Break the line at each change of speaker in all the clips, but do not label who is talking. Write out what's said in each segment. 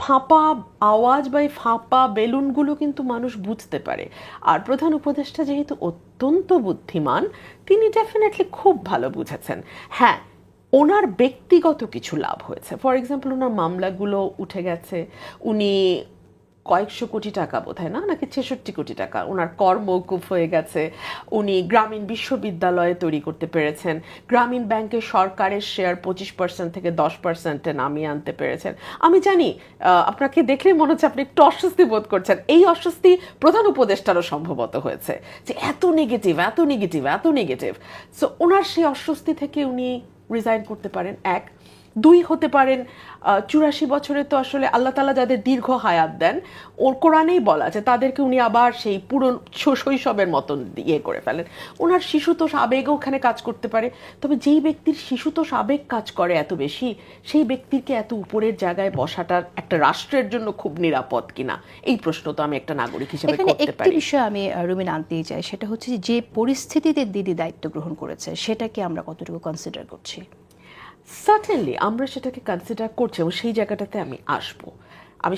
ফাঁপা আওয়াজ বা এই ফাঁপা বেলুনগুলো কিন্তু মানুষ বুঝতে পারে। আর প্রধান উপদেষ্টা যেহেতু অত্যন্ত বুদ্ধিমান, তিনি ডেফিনেটলি খুব ভালো বুঝেছেন। হ্যাঁ, ওনার ব্যক্তিগত কিছু লাভ হয়েছে। ফর এক্সাম্পল, ওনার মামলাগুলো উঠে গেছে, উনি কয়েকশো কোটি টাকা বোধহয় নাকি ৬৬ কোটি টাকা ওনার কর মওকুফ হয়ে গেছে, উনি গ্রামীণ বিশ্ববিদ্যালয়ে তৈরি করতে পেরেছেন, গ্রামীণ ব্যাংকে সরকারের শেয়ার 25% থেকে 10%-এ নামিয়ে আনতে পেরেছেন। আমি জানি আপনাকে দেখলে মনে হচ্ছে আপনি একটু অস্বস্তি বোধ করছেন, এই অস্বস্তি প্রধান উপদেষ্টারও সম্ভবত হয়েছে যে এত নেগেটিভ এত নেগেটিভ এত নেগেটিভ। সো ওনার সেই অস্বস্তি থেকে উনি রিজাইন করতে পারেন। এক, দুই, হতে পারেন ৮৪ বছরে তো আসলে আল্লাহ তাআলা যাদের দীর্ঘ হায়াত দেন, ওর কোরআনেই বলা আছে তাদেরকে উনি আবার সেই পুরনো শৈশবের মতন ইয়ে করে ফেলেন। ওনার শিশুতোষ আবেগও ওখানে কাজ করতে পারে। তবে যেই ব্যক্তির শিশুতোষ আবেগ কাজ করে এত বেশি, সেই ব্যক্তিকে এত উপরের জায়গায় বসাটা একটা রাষ্ট্রের জন্য খুব নিরাপদ কিনা, এই প্রশ্ন তো আমি একটা নাগরিক হিসেবে করতে পারি।
একটি বিষয় আমি রুমিন আনতেই চাই, সেটা হচ্ছে যে পরিস্থিতিতে দিদি দায়িত্ব গ্রহণ করেছে সেটাকে আমরা কতটুকু কনসিডার করছি।
সার্টেনলি আমরা সেটাকে কনসিডার করছি এবং সেই জায়গাটাতে আমি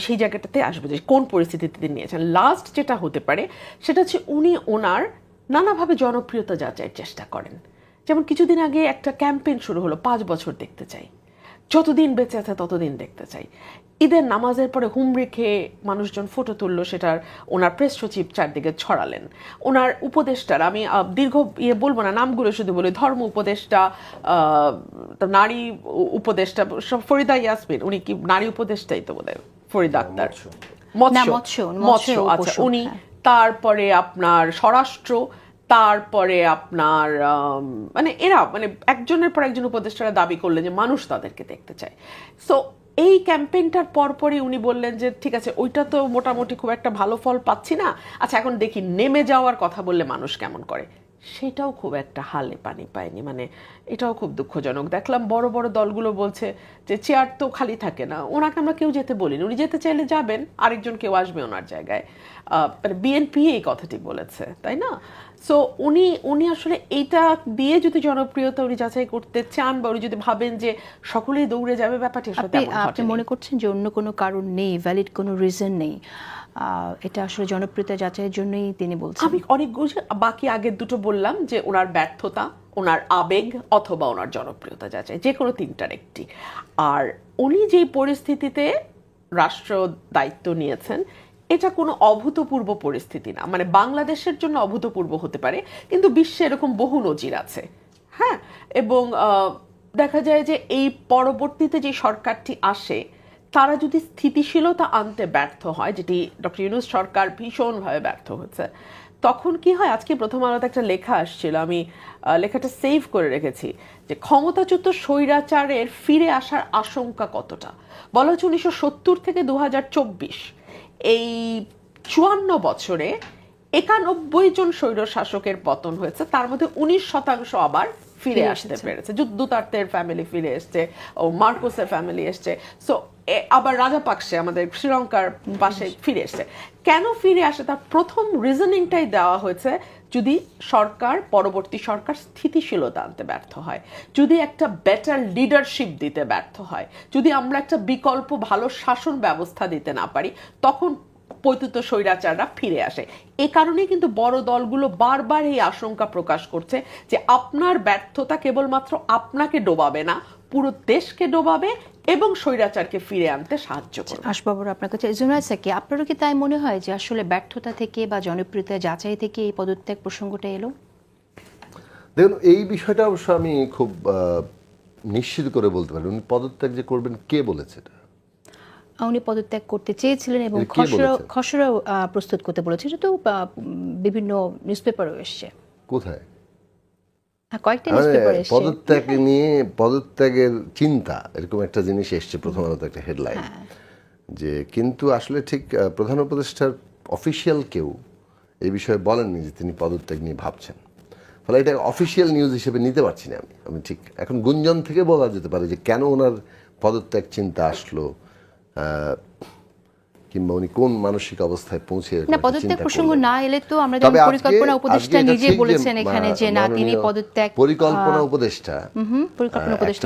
সেই জায়গাটাতে আসবো যে কোন পরিস্থিতিতে তিনি নিয়েছেন। লাস্ট যেটা হতে পারে সেটা হচ্ছে উনি ওনার নানাভাবে জনপ্রিয়তা যাচাইয়ের চেষ্টা করেন। যেমন কিছুদিন আগে একটা ক্যাম্পেইন শুরু হলো, 5 বছর দেখতে চাই, যতদিন বেঁচে আছে ততদিন দেখতে চাই। ঈদের নামাজের পরে হুমড়ি খেয়ে মানুষজন ফটো তুললো, সেটার ওনার প্রেস সচিব চারদিকে ছড়ালেন। ওনার উপদেষ্টার, আমি দীর্ঘ বলবো না, নামগুলো শুধু বলি, ধর্ম উপদেষ্টা, নারী উপদেষ্টা, ফরিদা ইয়াসমিন, উনি কি নারী উপদেষ্টাই তো বোধহয়, ফরিদা আক্তার, মৎস্য, আচ্ছা উনি, তারপরে আপনার স্বরাষ্ট্র, তারপরে আপনার মানে এরা মানে একজনের পর একজন উপদেষ্টারা দাবি করলেন যে মানুষ তাদেরকে দেখতে চায়। সো এই ক্যাম্পেইনটার পরপরই উনি বললেন যে ঠিক আছে, ওইটা তো মোটামুটি খুব একটা ভালো ফল পাচ্ছি না, আচ্ছা এখন দেখি নেমে যাওয়ার কথা বললে মানুষ কেমন করে। সেটাও খুব একটা হালে পানি পায়নি, মানে এটাও খুব দুঃখজনক। দেখলাম বড় বড় দলগুলো বলছে যে চেয়ার তো খালি থাকে না, ওনাকে আমরা কেউ যেতে বলিনি, উনি যেতে চাইলে যাবেন, আরেকজন কেউ আসবে ওনার জায়গায়। মানে বিএনপি এই কথাটি বলেছে, তাই না? সো উনি আসলে এইটা দিয়ে যদি জনপ্রিয়তা উনি যাচাই করতে চান, বা উনি যদি ভাবেন যে সকলেই দৌড়ে যাবে, ব্যাপারটি আসলে তেমন ঘটেনি।
আপনি মনে করছেন যে অন্য কোনো কারণ নেই, ভ্যালিড কোনো রিজন নেই, এটা আসলে জনপ্রিয়তা যাচাইয়ের জন্যই তিনি বলছেন?
আমি অনেকগুলো বাকি আগের দুটো বললাম যে ওনার ব্যর্থতা, ওনার আবেগ, অথবা ওনার জনপ্রিয়তা যাচাই, যে কোনো তিনটার একটি। আর উনি যেই পরিস্থিতিতে রাষ্ট্র দায়িত্ব নিয়েছেন, এটা কোনো অভূতপূর্ব পরিস্থিতি না। মানে বাংলাদেশের জন্য অভূতপূর্ব হতে পারে, কিন্তু বিশ্বে এরকম বহু নজির আছে। হ্যাঁ, এবং দেখা যায় যে এই পরবর্তীতে যে সরকারটি আসে, তারা যদি স্থিতিশীলতা আনতে ব্যর্থ হয়, যেটি ডক্টর ইউনূস সরকার ভীষণভাবে ব্যর্থ হচ্ছে, তখন কি হয়? আজকে প্রথম আলোতে একটা লেখা আসছিল, আমি লেখাটা সেভ করে রেখেছি, যে ক্ষমতাচ্যুত স্বৈরাচারের ফিরে আসার আশঙ্কা কতটা। বলা হচ্ছে 1970 থেকে 2024 এই 54 বছরে 91 জন স্বৈর শাসকের পতন হয়েছে, তার মধ্যে 19% আবার ফিরে আসতে পেরেছে। দুতার্তের ফ্যামিলি ফিরে এসছে, ও মার্কোসের ফ্যামিলি এসছে, সো আবার রাজাপাকসে আমাদের শ্রীলঙ্কার পাশে ফিরে এসছে। কেন ফিরে আসে তার প্রথম রিজনিংটাই দেওয়া হয়েছে, যদি পরবর্তী সরকার স্থিতিশীলতা আনতে ব্যর্থ হয়, যদি একটা বেটার লিডারশিপ দিতে ব্যর্থ হয়, যদি আমরা একটা বিকল্প ভালো শাসন ব্যবস্থা দিতে না পারি, তখন পতিত স্বৈরাচাররা ফিরে আসে। এ কারণেই কিন্তু বড় দলগুলো বারবার এই আশঙ্কা প্রকাশ করছে যে আপনার ব্যর্থতা কেবলমাত্র আপনাকে ডোবাবে না, পুরো দেশকে ডোবাবে এবং স্বৈরাচারকে ফিরে আনতে সাহায্য করবে।
আশবাবুর আপনার কাছে জুনায়েদ সাকি, আপনারও কি তাই মনে হয় যে আসলে ব্যর্থতা থেকে বা জনপ্রিয়তা যাচাই থেকে এই পদত্যাগ প্রসঙ্গটা এলো?
দেখুন, এই বিষয়টা অবশ্য আমি খুব নিশ্চিত করে বলতে পারি, উনি পদত্যাগ যে করবেন কে বলেছে এটা?
উনি পদত্যাগ করতে চেয়েছিলেন এবং খসড়াও প্রস্তুত করতে বলেছে, এটা তো বিভিন্ন নিউজপেপারও এসছে।
কোথায়?
কয়েকটা নিউজপেপার এসছে
পদত্যাগ নিয়ে, পদত্যাগের চিন্তা, এরকম একটা জিনিস এসছে প্রথম আলোতে একটা হেডলাইন, যে কিন্তু আসলে ঠিক প্রধান উপদেষ্টার অফিসিয়াল কেউ এই বিষয়ে বলেননি যে তিনি পদত্যাগ নিয়ে ভাবছেন। ফলে এটা অফিসিয়াল নিউজ হিসেবে নিতে পারছি না আমি ঠিক। এখন গুঞ্জন থেকে বলা যেতে পারে যে কেন ওনার পদত্যাগ চিন্তা আসলো, কিংবা উনি কোন মানসিক অবস্থায় পৌঁছে
না, পদত্যাগ প্রসঙ্গ না এলে তো আমরা যেমন পরিকল্পনা উপদেষ্টা নিজে বলেছেন এখানে যে না, তিনি পদত্যাগ,
পরিকল্পনা উপদেষ্টা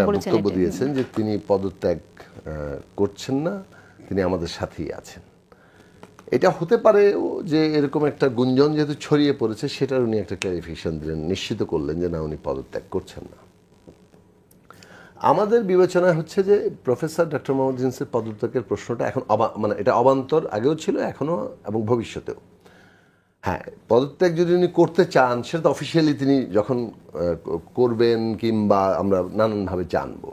বলেছেন
বক্তব্য দিয়েছেন যে তিনি পদত্যাগ করছেন না, তিনি আমাদের সাথেই আছেন। এটা হতে পারে যে এরকম একটা গুঞ্জন যেহেতু ছড়িয়ে পড়েছে, সেটার উনি একটা ক্লারিফিকেশন দিলেন, নিশ্চিত করলেন যে না, উনি পদত্যাগ করছেন না। আমাদের বিবেচনা হচ্ছে যে প্রফেসর ডক্টর মোহাম্মদ ইউনূসের পদত্যাগের প্রশ্নটা এখন মানে এটা অবান্তর, আগেও ছিল, এখনও এবং ভবিষ্যতেও। হ্যাঁ, পদত্যাগ যদি উনি করতে চান, সেটা তো অফিসিয়ালি তিনি যখন করবেন কিংবা আমরা নানানভাবে জানবো,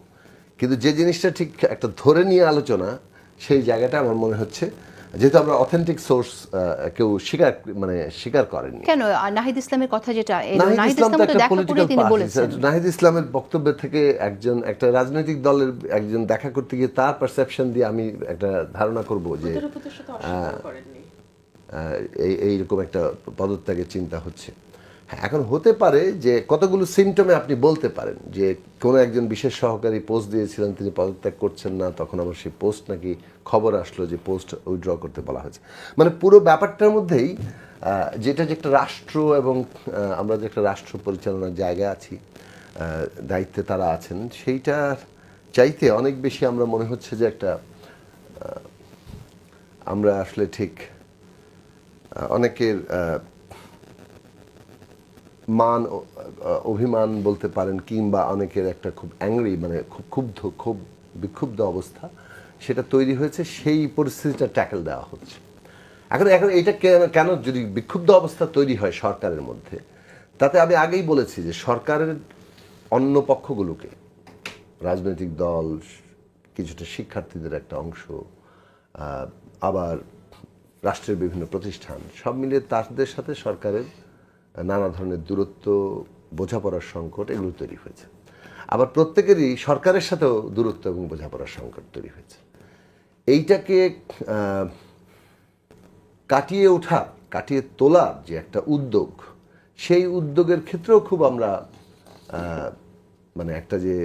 কিন্তু যে জিনিসটা ঠিক একটা ধরে নিয়ে আলোচনা, সেই জায়গাটা আমার মনে হচ্ছে, যেহেতু আমরা অথেন্টিক সোর্স কেউ স্বীকার করেননি।
কেন নাহিদ ইসলামের কথা যেটা,
নাহিদ ইসলাম তো একটা পলিটিক্যাল পার্টি। নাহিদ ইসলামের বক্তব্য থেকে একটা রাজনৈতিক দলের একজন দেখা করতে গিয়ে তার পারসেপশন দিয়ে আমি একটা ধারণা করব যে এইরকম একটা পদত্যাগের চিন্তা হচ্ছে। হ্যাঁ, এখন হতে পারে যে কতগুলো সিমটমে আপনি বলতে পারেন যে কোনো একজন বিশেষ সহকারী পোস্ট দিয়েছিলেন, তিনি পদত্যাগ করছেন না, তখন আবার সেই পোস্ট নাকি খবর আসলো যে পোস্ট উইথড্র করতে বলা হয়েছে। মানে পুরো ব্যাপারটার মধ্যেই যেটা যে একটা রাষ্ট্র এবং আমরা যে একটা রাষ্ট্র পরিচালনার জায়গায় আছি, দায়িত্বে তারা আছেন, সেইটার চাইতে অনেক বেশি আমরা মনে হচ্ছে যে একটা আমরা আসলে ঠিক অনেকের মান অভিমান বলতে পারেন, কিংবা অনেকের একটা খুব অ্যাংরি, মানে খুব বিক্ষুব্ধ অবস্থা সেটা তৈরি হয়েছে, সেই পরিস্থিতিটা ট্যাকেল দেওয়া হচ্ছে। এখন এটা কেন যদি বিক্ষুব্ধ অবস্থা তৈরি হয় সরকারের মধ্যে, তাতে আমি আগেই বলেছি যে সরকারের অন্য পক্ষগুলোকে, রাজনৈতিক দল, কিছুটা শিক্ষার্থীদের একটা অংশ, আবার রাষ্ট্রের বিভিন্ন প্রতিষ্ঠান, সব মিলিয়ে তাদের সাথে সরকারের নানা ধরনের দূরত্ব, বোঝাপড়ার সংকট, এগুলো তৈরি হয়েছে। আবার প্রত্যেকেরই সরকারের সাথেও দূরত্ব এবং বোঝাপড়ার সংকট তৈরি হয়েছে। এইটাকে কাটিয়ে তোলার যে একটা উদ্যোগ, সেই উদ্যোগের ক্ষেত্রেও খুব আমরা মানে একটা যে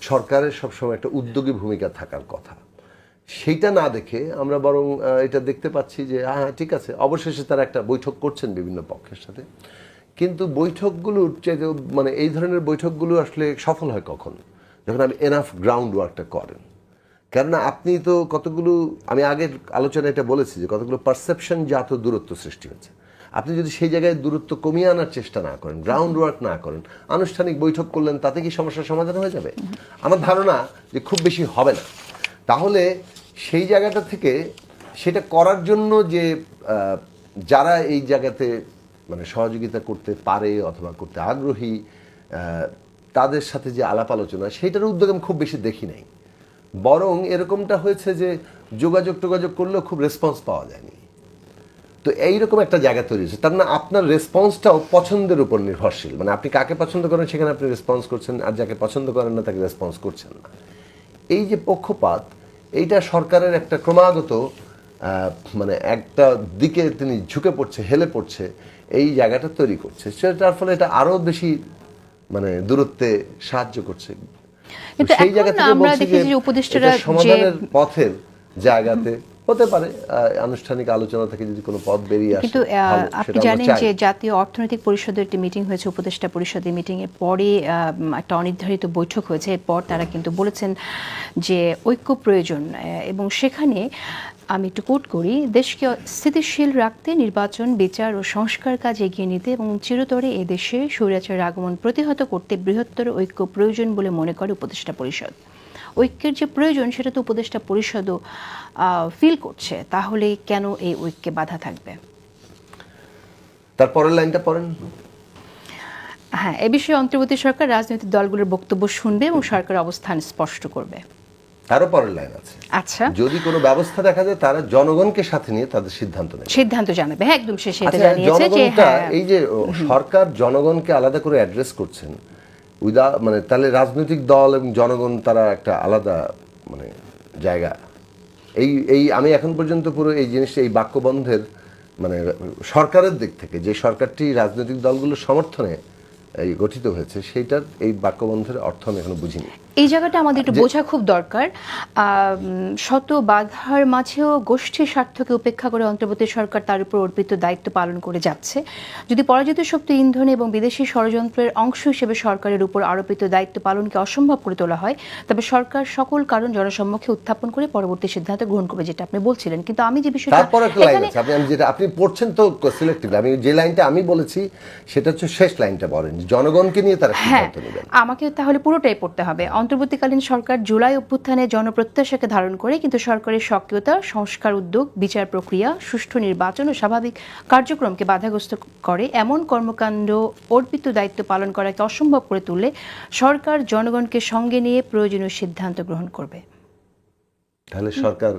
সরকারের সবসময় একটা উদ্যোগী ভূমিকা থাকার কথা, সেইটা না দেখে আমরা বরং এটা দেখতে পাচ্ছি যে হ্যাঁ ঠিক আছে, অবশেষে তারা একটা বৈঠক করছেন বিভিন্ন পক্ষের সাথে, কিন্তু বৈঠকগুলোর চাইতে মানে এই ধরনের বৈঠকগুলো আসলে সফল হয় কখন, যখন আপনি এনাফ গ্রাউন্ড ওয়ার্কটা করেন। কেননা আপনি তো কতগুলো, আমি আগের আলোচনায় এটা বলেছি যে কতগুলো পারসেপশন জাত দূরত্ব সৃষ্টি হচ্ছে। আপনি যদি সেই জায়গায় দূরত্ব কমিয়ে আনার চেষ্টা না করেন, গ্রাউন্ড ওয়ার্ক না করেন, আনুষ্ঠানিক বৈঠক করলেন, তাতে কি সমস্যার সমাধান হয়ে যাবে? আমার ধারণা যে খুব বেশি হবে না। তাহলে সেই জায়গাটা থেকে সেটা করার জন্য যে যারা এই জায়গাতে মানে সহযোগিতা করতে পারে অথবা করতে আগ্রহী, তাদের সাথে যে আলাপ আলোচনা, সেইটার উদ্যোগ আমি খুব বেশি দেখি নাই। বরং এরকমটা হয়েছে যে যোগাযোগ করলেও খুব রেসপন্স পাওয়া যায়নি। তো এইরকম একটা জায়গা তৈরি হয়েছে। তার মানে আপনার রেসপন্সটাও পছন্দের উপর নির্ভরশীল, মানে আপনি কাকে পছন্দ করেন সেখানে আপনি রেসপন্স করছেন, আর যাকে পছন্দ করেন না তাকে রেসপন্স করছেন না। এই যে পক্ষপাত, এইটা সরকারের একটা ক্রমাগত মানে একটা দিকে তিনি ঝুঁকে পড়ছে, হেলে পড়ছে, এই জায়গাটা তৈরি করছে। সেটার ফলে এটা আরো বেশি মানে দূরত্বে সাহায্য করছে। সেই জায়গা থেকে বলছি যে সমাধানের পথের জায়গাতে হতে পারে আনুষ্ঠানিক আলোচনা থেকে যদি কোনো পথ বেরিয়ে আসে।
কিন্তু আপনি জানেন যে জাতীয় অর্থনৈতিক পরিষদের একটি মিটিং হয়েছে, উপদেষ্টা পরিষদের মিটিং এর পরে একটা অনির্ধারিত বৈঠক হয়েছে। এরপর তারা কিন্তু বলেছেন যে ঐক্য প্রয়োজন, এবং সেখানে আমি একটু কোট করি, দেশকে স্থিতিশীল রাখতে নির্বাচন, বিচার ও সংস্কার কাজ এগিয়ে নিতে এবং চিরতরে এ দেশে স্বৈরাচারের আগমন প্রতিহত করতে বৃহত্তর ঐক্য প্রয়োজন বলে মনে করে উপদেষ্টা পরিষদ। ঐক্যের যে প্রয়োজন সেটা তো উপদেষ্টা পরিষদও ফিল করছে, তাহলে কেন এই ঐক্যে বাধা থাকবে?
তারপরের লাইনটা পড়েন।
হ্যাঁ, এ বিষয়ে অন্তর্বর্তী সরকার রাজনৈতিক দলগুলোর বক্তব্য শুনবে এবং সরকারের অবস্থান স্পষ্ট করবে।
তারও পরের লাইন আছে,
আচ্ছা,
যদি কোনো ব্যবস্থা দেখা যায় তারা জনগণকে সাথে নিয়ে তাদের সিদ্ধান্ত
জানাবে। হ্যাঁ, একদম শেষে এটা জানিয়েছে যে
এই যে সরকার জনগণকে আলাদা করে অ্যাড্রেস করছেন, মানে তাহলে রাজনৈতিক দল এবং জনগণ তারা একটা আলাদা মানে জায়গা। এই আমি এখন পর্যন্ত পুরো এই জিনিসটা, এই বাক্যবন্ধের মানে সরকারের দিক থেকে, যে সরকারটি রাজনৈতিক দলগুলোর সমর্থনে এই গঠিত হয়েছে, সেইটার এই বাক্যবন্ধের অর্থ আমি এখনো বুঝিনি।
এই জায়গাটা আমাদের একটু বোঝা খুব দরকার। শত বাধার মাঝেও গোষ্ঠীর স্বার্থকে উপেক্ষা করে অন্তর্বর্তী সরকার তার উপর অর্পিত দায়িত্ব পালন করে যাচ্ছে। যদি পরাজিত শক্তি ইন্ধন এবং বিদেশি ষড়যন্ত্রের অংশ হিসেবে সরকারের উপর আরোপিত দায়িত্ব পালনকে অসম্ভব করে তোলা হয়, তবে সরকার সকল কারণ জনসম্মুখে উত্থাপন করে পরবর্তী সিদ্ধান্ত গ্রহণ করবে, যেটা আপনি বলছিলেন। কিন্তু আমি যে বিষয়টা
তারপর একটা লাইন আছে, আমি যেটা আপনি পড়ছেন তো সিলেক্টিভলি, আমি যে লাইনটা আমি বলেছি সেটা হচ্ছে শেষ লাইনটা বলেন, জনগণকে নিয়ে তারা সিদ্ধান্ত নেবেন।
আমাকে তাহলে পুরোটাই পড়তে হবে। অন্তর্বর্তীকালীন সরকার জুলাই অভ্যুত্থানে জনপ্রত্যাশাকে ধারণ করে কিন্তু সরকারের সক্রিয়তা, সংস্কার উদ্যোগ, বিচার প্রক্রিয়া, সুষ্ঠু নির্বাচন ও স্বাভাবিক কার্যক্রমকে বাধাগ্রস্ত করে এমন কর্মকাণ্ড অর্পিত দায়িত্ব পালন করাকে অসম্ভব করে তুললে সরকার জনগণকে সঙ্গে নিয়ে প্রয়োজনীয় সিদ্ধান্ত গ্রহণ করবে।
তাহলে সরকার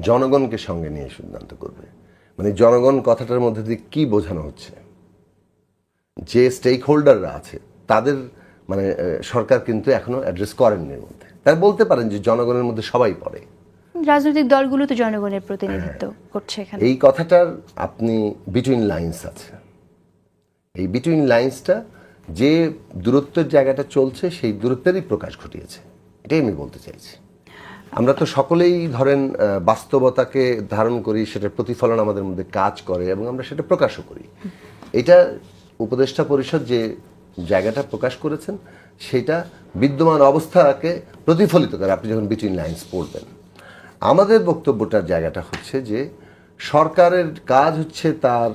জনগণকে সঙ্গে নিয়ে সিদ্ধান্ত করবে, মানে জনগণ কথাটার মধ্যে দিয়ে কি বোঝানো হচ্ছে? যে স্টেক হোল্ডাররা আছে তাদের মানে সরকার কিন্তু এখনো অ্যাড্রেস করেননি এর মধ্যে। তাই বলতে পারেন যে জনগণের মধ্যে সবাই পড়ে,
রাজনৈতিক দলগুলো তো জনগণের প্রতিনিধিত্ব করছে এখানে।
এই কথাটার আপনি বিটুইন লাইন্স আছে, এই বিটুইন লাইন্সটা যে দূরত্বের জায়গাটা চলছে সেই দূরত্বেরই প্রকাশ ঘটিয়েছে, এটাই আমি বলতে চাইছি। আমরা তো সকলেই ধরেন বাস্তবতাকে ধারণ করি, সেটার প্রতিফলন আমাদের মধ্যে কাজ করে এবং আমরা সেটা প্রকাশও করি। এটা উপদেষ্টা পরিষদ যে জায়গাটা প্রকাশ করেছেন সেটা বিদ্যমান অবস্থাকে প্রতিফলিত করে আপনি যখন বিটুইন লাইন্স পড়বেন। আমাদের বক্তব্যটার জায়গাটা হচ্ছে যে সরকারের কাজ হচ্ছে তার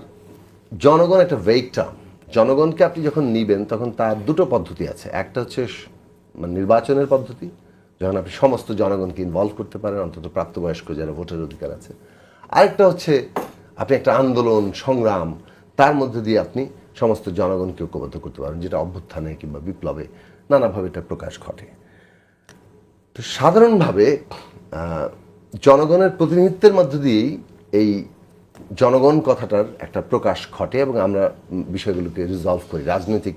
জনগণ একটা ভেগ টার্ম, জনগণকে আপনি যখন নিবেন তখন তার দুটো পদ্ধতি আছে। একটা হচ্ছে নির্বাচনের পদ্ধতি, যখন আপনি সমস্ত জনগণকে ইনভলভ করতে পারেন, অন্তত প্রাপ্তবয়স্ক যারা ভোটের অধিকার আছে। আরেকটা হচ্ছে আপনি একটা আন্দোলন সংগ্রাম, তার মধ্যে দিয়ে আপনি সমস্ত জনগণকে ঐক্যবদ্ধ করতে পারেন, যেটা অভ্যুত্থানে কিংবা বিপ্লবে নানাভাবে এটা প্রকাশ ঘটে। তো সাধারণভাবে জনগণের প্রতিনিধিত্বের মধ্য দিয়েই এই জনগণ কথাটার একটা প্রকাশ ঘটে এবং আমরা বিষয়গুলোকে রিজলভ করি রাজনৈতিক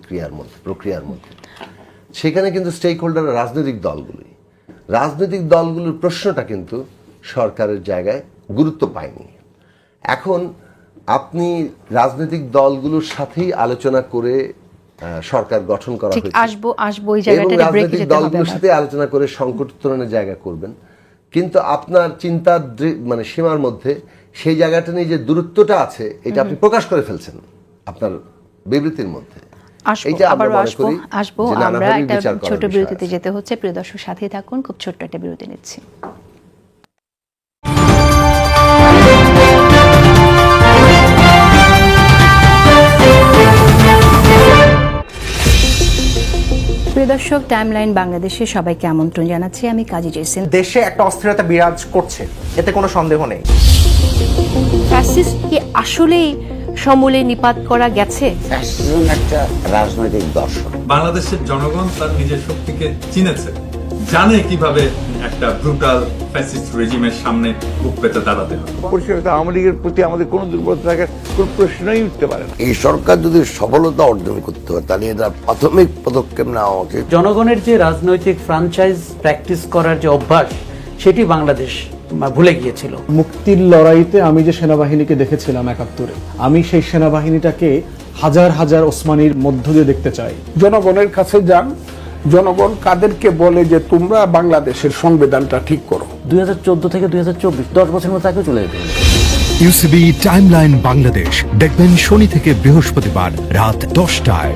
প্রক্রিয়ার মধ্যে। সেখানে কিন্তু স্টেক হোল্ডার রাজনৈতিক দলগুলোর প্রশ্নটা কিন্তু সরকারের জায়গায় গুরুত্ব পায়নি। এখন আপনি রাজনৈতিক দলগুলোর সাথেই আলোচনা করে সরকার গঠন করা হয়েছে, এবং রাজনৈতিক দলগুলোর সাথে আলোচনা করে সংকট উত্তরণের জায়গা করবেন, কিন্তু আপনার চিন্তার মানে সীমার মধ্যে সেই জায়গাটা নিয়ে যে দূরত্বটা আছে এটা আপনি প্রকাশ করে ফেলছেন আপনার বিবৃতির মধ্যে।
আসবো আমরা একটা ছোট বিরতিতে যেতে হচ্ছে। প্রিয় দর্শক সাথেই থাকুন, খুব ছোট্ট একটা বিরতি নিচ্ছি। প্রিয় দর্শক, টাইমলাইন বাংলাদেশে সবাইকে আমন্ত্রণ জানাচ্ছি। আমি কাজী জেসিন।
দেশে একটা অস্থিরতা বিরাজ করছে, এতে কোনো সন্দেহ নেই।
ফ্যাসিস্ট কি আসলেই সমূলে নিপাত করা গেছে?
ফ্যাসিজম একটা রাজনৈতিক দর্শন।
বাংলাদেশের জনগণ তার নিজের শক্তিকে চিনেছে, জানে কিভাবে একটা ব্রুটাল ফ্যাসিস্ট রেজিমের সামনে বুক পেতে দাঁড়াতে হবে।
পরিষ্কার আওয়ামী লীগের প্রতি আমাদের কোনো দুর্বলতা থাকার কোনো প্রশ্নই উঠতে পারে না।
এই সরকার যদি সফলতা অর্জন করতে হয় তাহলে এটা প্রাথমিক পদক্ষেপ নেওয়া উচিত।
জনগণের যে রাজনৈতিক ফ্র্যাঞ্চাইজ প্র্যাকটিস করার যে অভ্যাস, সেটি বাংলাদেশ ভুলে গিয়েছিল।
মুক্তির লড়াইতে আমি যে সেনাবাহিনীকে দেখেছিলাম ৭১-এ, আমি সেই সেনাবাহিনীটাকে হাজার হাজার ওসমানীর মধ্য দিয়ে দেখতে চাই।
জনগণের কাছে যান, জনগণ কাদেরকে বলে যে তোমরা বাংলাদেশের সংবিধানটা ঠিক করো।
2014 থেকে 2024 10 বছরের মতো তাকে চলে যেতে হবে।
ইউসিবি টাইমলাইন বাংলাদেশ দেখবেন শনি থেকে বৃহস্পতিবার রাত 10টায়।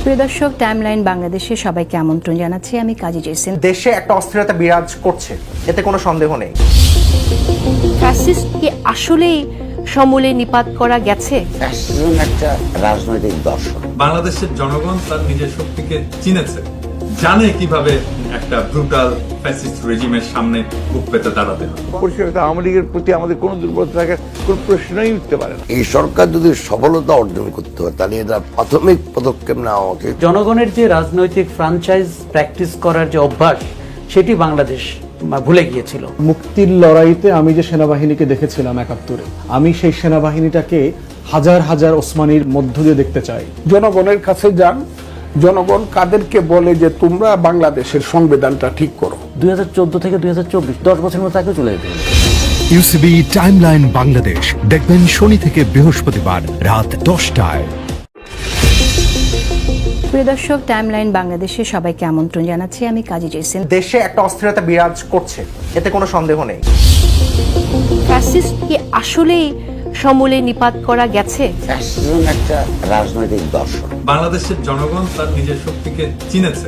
প্রিয় দর্শক, টাইমলাইন বাংলাদেশে সবাইকে আমন্ত্রণ জানাচ্ছি। আমি কাজী জেসিন।
দেশে একটা অস্থিরতা বিরাজ করছে, এতে কোনো সন্দেহ নেই।
ফ্যাসিস্ট কি আসলেই সমূলে নিপাত করা গেছে?
ফ্যাসিজম একটা রাজনৈতিক দর্শন।
বাংলাদেশের জনগণ তার নিজের শক্তিকে চিনেছে, জানে কিভাবে একটা ব্রুটাল ফ্যাসিস্ট রেজিমের সামনে বুক পেতে দাঁড়াতে হবে।
পরিষ্কার আওয়ামী লীগের প্রতি আমাদের কোনো দুর্বলতা থাকার কোনো প্রশ্নই উঠতে পারে না।
এই সরকার যদি সফলতা অর্জন করতে হয় তাহলে এটা প্রাথমিক পদক্ষেপ নেওয়া উচিত।
জনগণের যে রাজনৈতিক ফ্র্যাঞ্চাইজ প্র্যাকটিস করার যে অভ্যাস, সেটি বাংলাদেশ ভুলে গিয়েছিল।
মুক্তির লড়াইতে আমি যে সেনাবাহিনীকে দেখেছিলাম ৭১-এ, আমি সেই সেনাবাহিনীটাকে হাজার হাজার ওসমানীর মধ্য দিয়ে দেখতে চাই।
জনগণের কাছে যান, জনগণ কাদেরকে বলে যে তোমরা বাংলাদেশের সংবিধানটা ঠিক করো।
2014 থেকে 2024 10 বছরের মতো তাকে চলে যেতে হবে।
ইউসিবি টাইমলাইন বাংলাদেশ দেখবেন শনি থেকে বৃহস্পতিবার রাত 10টায়।
প্রিয় দর্শক, টাইমলাইন বাংলাদেশে সবাইকে আমন্ত্রণ জানাচ্ছি। আমি কাজী জেসিন।
দেশে একটা অস্থিরতা বিরাজ করছে, এতে কোনো সন্দেহ নেই।
ফ্যাসিস্ট কি আসলেই সমূলে নিপাত করা গেছে?
ফ্যাসিজম একটা রাজনৈতিক দর্শন।
বাংলাদেশের জনগণ তার নিজের শক্তিকে চিনেছে,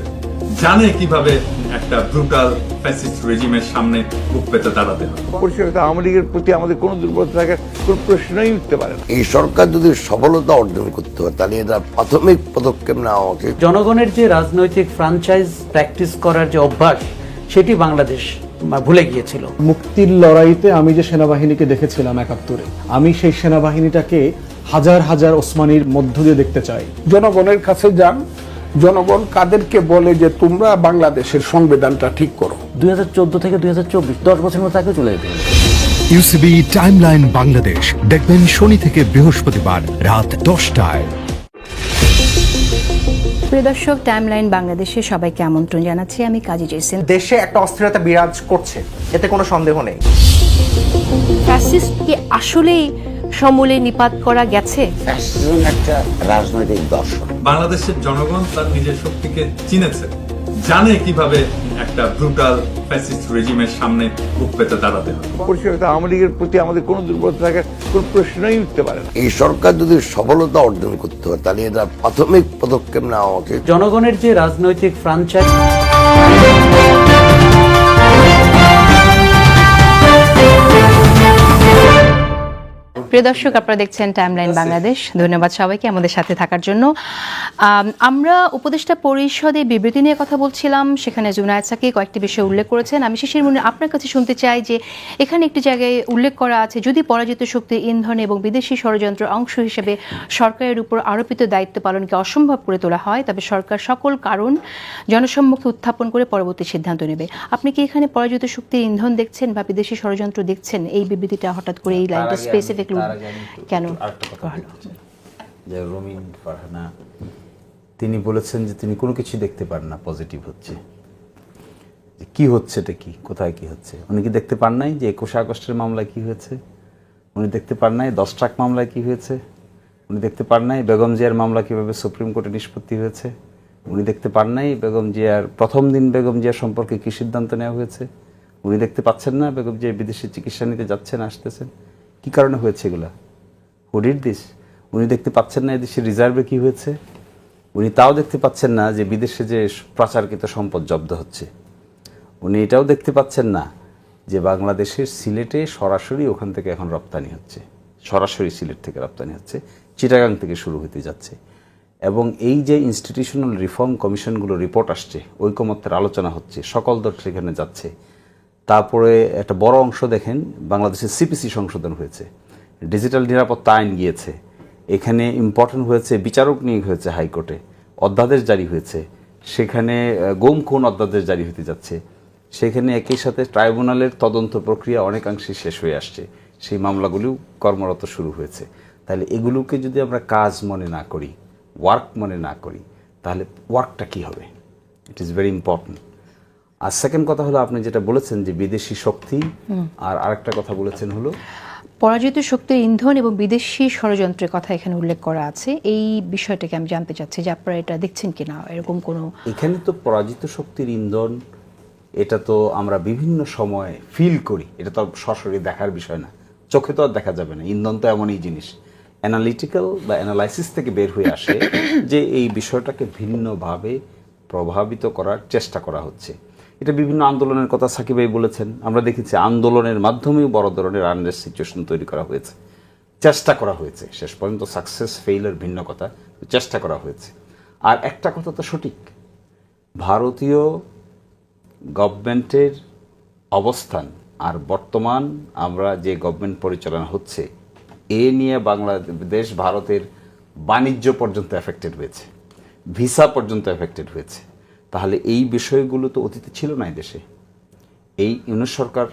জানে কিভাবে একটা ব্রুটাল ফ্যাসিস্ট রেজিমের সামনে বুক পেতে দাঁড়াতে হয়।
পরিষ্কার আওয়ামী লীগের প্রতি আমাদের কোনো দুর্বলতা থাকার কোনো প্রশ্নই উঠতে পারে না।
এই সরকার যদি সফলতা অর্জন করতে হয় তাহলে এটা প্রাথমিক পদক্ষেপ নেওয়া উচিত।
জনগণের যে রাজনৈতিক ফ্রাঞ্চাইজ প্র্যাকটিস করার যে অভ্যাস, সেটি বাংলাদেশ ভুলে গিয়েছিল।
মুক্তির লড়াইতে আমি যে সেনাবাহিনীকে দেখেছিলাম ৭১-এ, আমি সেই সেনাবাহিনীটাকে হাজার হাজার ওসমানীর মধ্য দিয়ে দেখতে চাই।
জনগণের কাছে যান, জনগণ কাদেরকে বলে যে তোমরা বাংলাদেশের সংবিধানটা ঠিক করো।
2014 থেকে 2024 10 বছরের মতো আগে চলে যেতে হবে।
ইউসিবি টাইমলাইন বাংলাদেশ দেখবেন শনি থেকে বৃহস্পতিবার রাত 10টায়।
প্রিয় দর্শক, টাইমলাইন বাংলাদেশে সবাইকে আমন্ত্রণ জানাচ্ছি। আমি কাজী জেসিন।
দেশে একটা অস্থিরতা বিরাজ করছে, এতে কোনো সন্দেহ নেই।
ফ্যাসিস্ট কি আসলেই সমূলে নিপাত করা গেছে?
ফ্যাসিজম একটা রাজনৈতিক দর্শন।
বাংলাদেশের জনগণ তার নিজের শক্তিকে চিনেছে, জানে কিভাবে একটা ব্রুটাল ফ্যাসিস্ট রেজিমের সামনে বুক পেতে দাঁড়াতে হয়।
পরিষ্কার আওয়ামী লীগের প্রতি আমাদের কোনো দুর্বলতা থাকার কোনো প্রশ্নই উঠতে পারে না।
এই সরকার যদি সফলতা অর্জন করতে হয় তাহলে এটা প্রাথমিক পদক্ষেপ নেওয়া উচিত।
জনগণের যে রাজনৈতিক ফ্রাঞ্চাইজ
প্রিয় দর্শক, আপনারা দেখছেন টাইমলাইন বাংলাদেশ। ধন্যবাদ সবাইকে আমাদের সাথে থাকার জন্য। আমরা উপদেষ্টা পরিষদে বিবৃতি নিয়ে কথা বলছিলাম, সেখানে জুনায়েদ সাকি কয়েকটি বিষয় উল্লেখ করেছেন। আমি শিশির মুনির আপনার কাছে শুনতে চাই যে এখানে একটি জায়গায় উল্লেখ করা আছে, যদি পরাজিত শক্তির ইন্ধন এবং বিদেশি ষড়যন্ত্রের অংশ হিসেবে সরকারের উপর আরোপিত দায়িত্ব পালনকে অসম্ভব করে তোলা হয়, তবে সরকার সকল কারণ জনসম্মুখে উত্থাপন করে পরবর্তী সিদ্ধান্ত নেবে। আপনি কি এখানে পরাজিত শক্তির ইন্ধন দেখছেন বা বিদেশি ষড়যন্ত্র দেখছেন? এই বিবৃতিটা হঠাৎ করে এই লাইনটা স্পেসিফিকলি কেন?
যে রুমিন ফারহানা তিনি বলেছেন যে তিনি কোনো কিছু দেখতে পান না পজিটিভ হচ্ছে, যে কি হচ্ছে, এটা কি, কোথায় কি হচ্ছে। উনি কি দেখতে পান নাই যে 21 আগস্টের মামলায় কি হয়েছে? উনি দেখতে পান নাই 10 ট্রাক মামলায় কি হয়েছে? উনি দেখতে পান নাই বেগম জিয়ার মামলা কিভাবে সুপ্রিম কোর্টে নিষ্পত্তি হয়েছে? উনি দেখতে পান নাই বেগম জিয়ার প্রথম দিন বেগম জিয়ার সম্পর্কে কি সিদ্ধান্ত নেওয়া হয়েছে? উনি দেখতে পাচ্ছেন না বেগম জিয়া বিদেশে চিকিৎসা নিতে যাচ্ছেন, আসতেছেন? কি কারণে হয়েছে এগুলা? Who did this? উনি দেখতে পাচ্ছেন না এদেশের রিজার্ভে কি হয়েছে? উনি তাও দেখতে পাচ্ছেন না যে বিদেশে যে পাচারকৃত সম্পদ জব্দ হচ্ছে? উনি এটাও দেখতে পাচ্ছেন না যে বাংলাদেশের সিলেটে সরাসরি ওখান থেকে এখন রপ্তানি হচ্ছে, সরাসরি সিলেট থেকে রপ্তানি হচ্ছে, চিটাগাং থেকে শুরু হতে যাচ্ছে। এবং এই যে ইনস্টিটিউশনাল রিফর্ম কমিশনগুলো রিপোর্ট আসছে, ঐকমত্যের আলোচনা হচ্ছে, সকল দল সেখানে যাচ্ছে। তারপরে একটা বড় অংশ দেখেন বাংলাদেশের সিপিসি সংশোধন হয়েছে, ডিজিটাল নিরাপত্তা আইন গিয়েছে, এখানে ইম্পর্টেন্ট হয়েছে বিচারক নিয়োগ হয়েছে হাইকোর্টে, অধ্যাদেশ জারি হয়েছে, সেখানে গুম খুন অধ্যাদেশ জারি হতে যাচ্ছে, সেখানে একই সাথে ট্রাইব্যুনালের তদন্ত প্রক্রিয়া অনেকাংশে শেষ হয়ে আসছে, সেই মামলাগুলিও কর্মরত শুরু হয়েছে। তাহলে এগুলোকে যদি আমরা কাজ মনে না করি, ওয়ার্ক মনে না করি, তাহলে ওয়ার্কটা কী হবে? It is very important. আর সেকেন্ড কথা হলো আপনি যেটা বলেছেন যে বিদেশি শক্তি, আর আরেকটা কথা বলেছেন হলো
পরাজিত শক্তির ইন্ধন এবং বিদেশি ষড়যন্ত্রের কথা এখানে উল্লেখ করা আছে। এই বিষয়টাকে আমি জানতে চাচ্ছি যে আপনারা এটা দেখছেন কিনা, এরকম কোনো।
এখানে তো পরাজিত শক্তির ইন্ধন, এটা তো আমরা বিভিন্ন সময় ফিল করি, এটা তো সরাসরি দেখার বিষয় না, চোখে তো আর দেখা যাবে না। ইন্ধন তো এমনই জিনিস, অ্যানালিটিক্যাল বা অ্যানালাইসিস থেকে বের হয়ে আসে যে এই বিষয়টাকে ভিন্নভাবে প্রভাবিত করার চেষ্টা করা হচ্ছে। এটা বিভিন্ন আন্দোলনের কথা সাকিব ভাই বলেছেন, আমরা দেখেছি আন্দোলনের মাধ্যমেও বড় ধরনের আনরেস্ট সিচুয়েশন তৈরি করা হয়েছে, চেষ্টা করা হয়েছে, শেষ পর্যন্ত সাকসেস ফেইলের ভিন্ন কথা, চেষ্টা করা হয়েছে। আর একটা কথা তো সঠিক, ভারতীয় গভর্নমেন্টের অবস্থান আর বর্তমান আমরা যে গভর্নমেন্ট পরিচালনা হচ্ছে, এ নিয়ে বাংলাদেশ ভারতের বাণিজ্য পর্যন্ত এফেক্টেড হয়েছে, ভিসা পর্যন্ত এফেক্টেড হয়েছে। তাহলে এই বিষয়গুলো তো অতীতে ছিল না এই দেশে। এই ইউনিট সরকার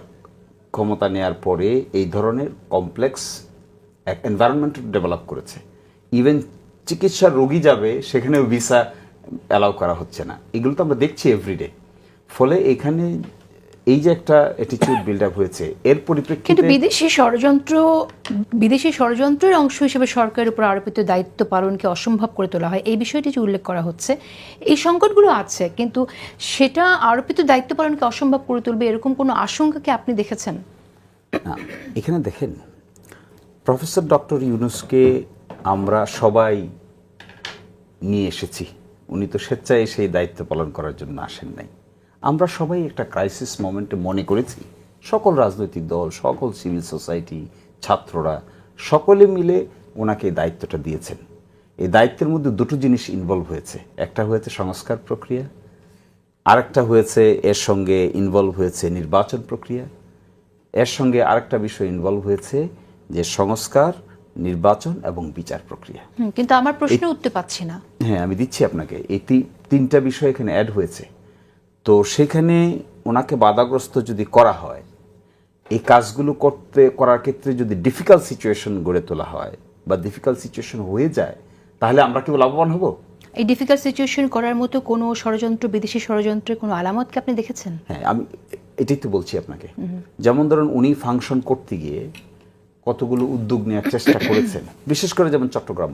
ক্ষমতা নেয়ার পরে এই ধরনের কমপ্লেক্স এনভায়রনমেন্ট ডেভেলপ করেছে। ইভেন চিকিৎসার রোগী যাবে সেখানেও ভিসা অ্যালাউ করা হচ্ছে না, এগুলো তো আমরা দেখছি এভরিডে। ফলে এখানে এই যে একটা অ্যাটিটিউড বিল্ড আপ হয়েছে এর
কিন্তু
পরিপ্রেক্ষিতে
বিদেশি ষড়যন্ত্রের অংশ হিসেবে সরকারের উপর আরোপিত দায়িত্ব পালনকে অসম্ভব করে তোলা হয়, এই বিষয়টি যে উল্লেখ করা হচ্ছে, এই সংকটগুলো আছে, কিন্তু সেটা আরোপিত দায়িত্ব পালনকে অসম্ভব করে তুলবে এরকম কোনো আশঙ্কা কি আপনি দেখেছেন?
না, এখানে দেখেন, প্রফেসর ডক্টর ইউনূসকে আমরা সবাই নিয়ে এসেছি, উনি তো স্বেচ্ছায় সেই দায়িত্ব পালন করার জন্য আসেন নাই। আমরা সবাই একটা ক্রাইসিস মোমেন্টে মনে করেছি, সকল রাজনৈতিক দল, সকল সিভিল সোসাইটি, ছাত্ররা সকলে মিলে ওনাকে এই দায়িত্বটা দিয়েছেন। এই দায়িত্বের মধ্যে দুটো জিনিস ইনভলভ হয়েছে, একটা হয়েছে সংস্কার প্রক্রিয়া, আরেকটা হয়েছে এর সঙ্গে ইনভলভ হয়েছে নির্বাচন প্রক্রিয়া, এর সঙ্গে আরেকটা বিষয় ইনভলভ হয়েছে যে সংস্কার, নির্বাচন এবং বিচার প্রক্রিয়া।
কিন্তু আমার প্রশ্ন উত্তর পাচ্ছি না।
হ্যাঁ, আমি দিচ্ছি আপনাকে, এই তিনটা বিষয় এখানে অ্যাড হয়েছে। তো সেখানে ওনাকে বাধাগ্রস্ত যদি করা হয়, এই কাজগুলো করার ক্ষেত্রে যদি ডিফিকাল্ট সিচুয়েশন গড়ে তোলা হয় বা ডিফিকাল্ট সিচুয়েশন হয়ে যায়, তাহলে আমরা কি লাভবান হব?
এই ডিফিকাল্ট সিচুয়েশন করার মতো কোনো ষড়যন্ত্র, বিদেশি ষড়যন্ত্রের কোনো আলামত কি আপনি দেখেছেন?
হ্যাঁ, আমি এটাই তো বলছি আপনাকে। যেমন ধরুন, উনি ফাংশন করতে গিয়ে কতগুলো উদ্যোগ নেওয়ার চেষ্টা করেছেন, বিশেষ করে যেমন চট্টগ্রাম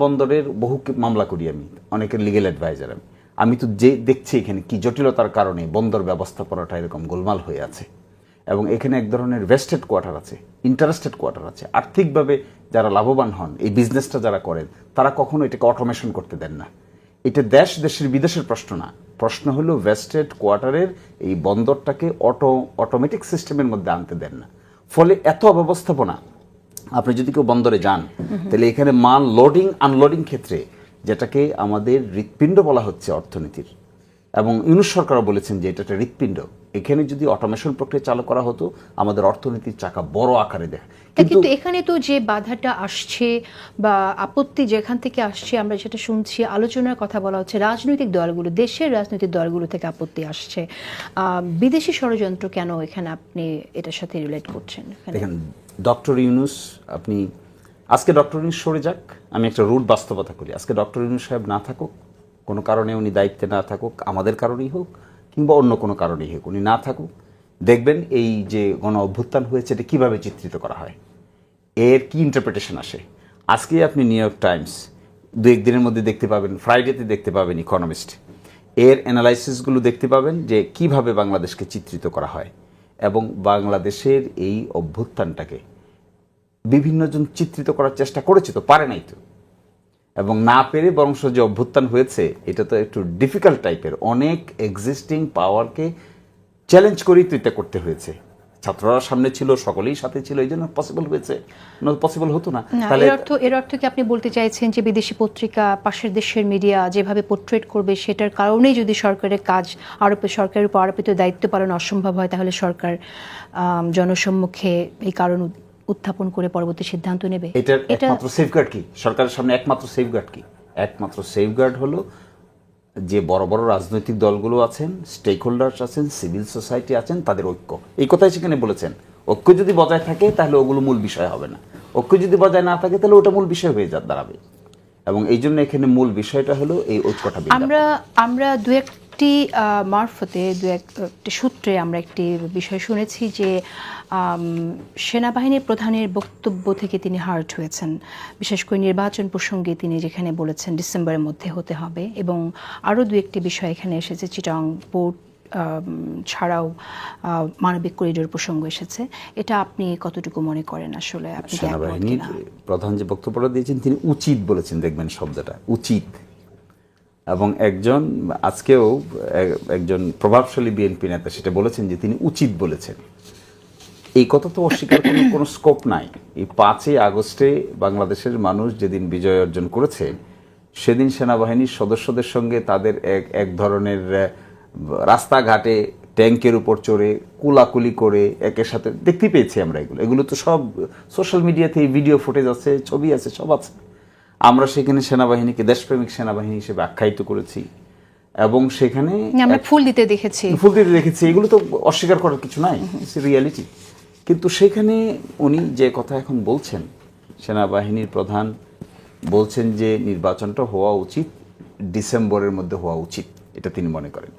বন্দরের বহু মামলা করি আমি, অনেকের লিগেল অ্যাডভাইজার আমি তো যে দেখছি এখানে কি জটিলতার কারণে বন্দর ব্যবস্থাপনাটা এরকম গোলমাল হয়ে আছে, এবং এখানে এক ধরনের ভেস্টেড কোয়ার্টার আছে, ইন্টারেস্টেড কোয়ার্টার আছে। আর্থিকভাবে যারা লাভবান হন, এই বিজনেসটা যারা করেন, তারা কখনো এটাকে অটোমেশন করতে দেন না। এটা দেশের বিদেশের প্রশ্ন না, প্রশ্ন হলো ভেস্টেড কোয়ার্টারের এই বন্দরটাকে অটোমেটিক সিস্টেমের মধ্যে আনতে দেন না। ফলে এত অব্যবস্থাপনা, আপনি যদি কেউ বন্দরে যান, তাহলে এখানে মাল লোডিং আনলোডিং ক্ষেত্রে, যেটাকে আমাদের হৃৎপিণ্ড বলা হচ্ছে অর্থনীতির, এবং ইউনূস সরকারও বলেছেন যে এটা একটা হৃৎপিণ্ড, এখানে যদি অটোমেশন প্রক্রিয়া চালু করা হতো, আমাদের অর্থনীতির চাকা বড় আকারে দেয়।
কিন্তু এখানে তো যে বাধাটা আসছে বা আপত্তি যেখান থেকে আসছে, আমরা যেটা শুনছি, আলোচনার কথা বলা হচ্ছে, রাজনৈতিক দলগুলো, দেশের রাজনৈতিক দলগুলো থেকে আপত্তি আসছে। বিদেশি ষড়যন্ত্র কেন এখানে আপনি এটার সাথে রিলেট করছেন?
দেখেন, ডক্টর ইউনূস, আপনি আজকে ডক্টর ইউনূস সরে যাক, আমি একটা রুট বাস্তবতা করি, আজকে ডক্টর ইউনূস সাহেব না থাকুক, কোনো কারণে উনি দায়িত্বে না থাকুক, আমাদের কারণেই হোক কিংবা অন্য কোনো কারণেই হোক, উনি না থাকুক, দেখবেন এই যে গণ অভ্যুত্থান হয়েছে এটা কীভাবে চিত্রিত করা হয়, এর কি ইন্টারপ্রিটেশন আসে। আজকে আপনি নিউ ইয়র্ক টাইমস, দু একদিনের মধ্যে দেখতে পাবেন, ফ্রাইডেতে দেখতে পাবেন ইকোনমিস্ট, এর অ্যানালাইসিসগুলো দেখতে পাবেন যে কিভাবে বাংলাদেশকে চিত্রিত করা হয়, এবং বাংলাদেশের এই অভ্যুত্থানটাকে বিভিন্নজন চিত্রিত করার চেষ্টা করেছে, তো পারে নাই তো, এবং না পেরে বরং যে অভ্যুত্থান হয়েছে এটা তো একটু ডিফিকাল্ট টাইপের, অনেক এক্সিস্টিং পাওয়ারকে চ্যালেঞ্জ করেই তো এটা করতে হয়েছে। ছাত্ররা সামনে ছিল, সকলেই সাথে ছিল, এই জন্য পসিবল হয়েছে, পসিবল হতো না।
এর অর্থ কি আপনি বলতে চাইছেন যে বিদেশি পত্রিকা, পাশের দেশের মিডিয়া যেভাবে পোর্ট্রেট করবে, সেটার কারণেই যদি সরকারের কাজ সরকারের উপর আরোপিত দায়িত্ব পালন অসম্ভব হয়, তাহলে সরকার জনসম্মুখে এই কারণ উত্থাপন করে পরবর্তী সিদ্ধান্ত নেবে?
এটার একমাত্র সেফগার্ড কি? সরকারের সামনে একমাত্র সেফগার্ড কি? একমাত্র সেফগার্ড হলো যে বড় বড় রাজনৈতিক দলগুলো আছেন, স্টেক হোল্ডার্স আছেন, সিভিল সোসাইটি আছেন, তাদের ঐক্য। এই কথাই সেখানে বলেছেন, ঐক্য যদি বজায় থাকে তাহলে ওগুলো মূল বিষয় হবে না, ঐক্য যদি বজায় না থাকে তাহলে ওটা মূল বিষয় হয়ে দাঁড়াবে। এবং এই জন্য এখানে মূল বিষয়টা হলো এই ঐক্যটা।
আমরা দু একটি মারফতে, দু একটি সূত্রে আমরা একটি বিষয় শুনেছি যে সেনাবাহিনীর প্রধানের বক্তব্য থেকে তিনি হার্ট হয়েছেন, বিশেষ করে নির্বাচন প্রসঙ্গে তিনি যেখানে বলেছেন ডিসেম্বরের মধ্যে হতে হবে, এবং আরও দু একটি বিষয় এখানে এসেছে, চিটাং পোর্ট ছাড়াও মানবিক করিডোর প্রসঙ্গ এসেছে। এটা আপনি কতটুকু মনে করেন? আসলে আপনি
সেনাবাহিনীর প্রধান যে বক্তব্যটা দিয়েছেন তিনি উচিত বলেছেন, দেখবেন শব্দটা উচিত, এবং আজকেও একজন প্রভাবশালী বিএনপি নেতা সেটা বলেছেন যে তিনি উচিত বলেছেন। এই কথা তো অস্বীকার করার কোনো স্কোপ নাই। এই 5ই আগস্টে বাংলাদেশের মানুষ যেদিন বিজয় অর্জন করেছে, সেদিন সেনাবাহিনীর সদস্যদের সঙ্গে তাদের এক ধরনের রাস্তাঘাটে ট্যাঙ্কের উপর চড়ে কুলাকুলি করে একের সাথে দেখতে পেয়েছি আমরা। এগুলো তো সব সোশ্যাল মিডিয়াতে ভিডিও ফুটেজ আছে, ছবি আছে, সব আছে। আমরা সেখানে সেনাবাহিনীকে দেশপ্রেমিক সেনাবাহিনী হিসেবে আখ্যায়িত করেছি, এবং সেখানে
আমরা ফুল দিতে দেখেছি।
এগুলো তো অস্বীকার করার কিছু নাই, ইটস রিয়ালিটি। কিন্তু সেখানে উনি যে কথা এখন বলছেন, সেনাবাহিনীর প্রধান বলছেন যে নির্বাচনটা হওয়া উচিত, ডিসেম্বরের মধ্যে হওয়া উচিত, এটা তিনি মনে করেন।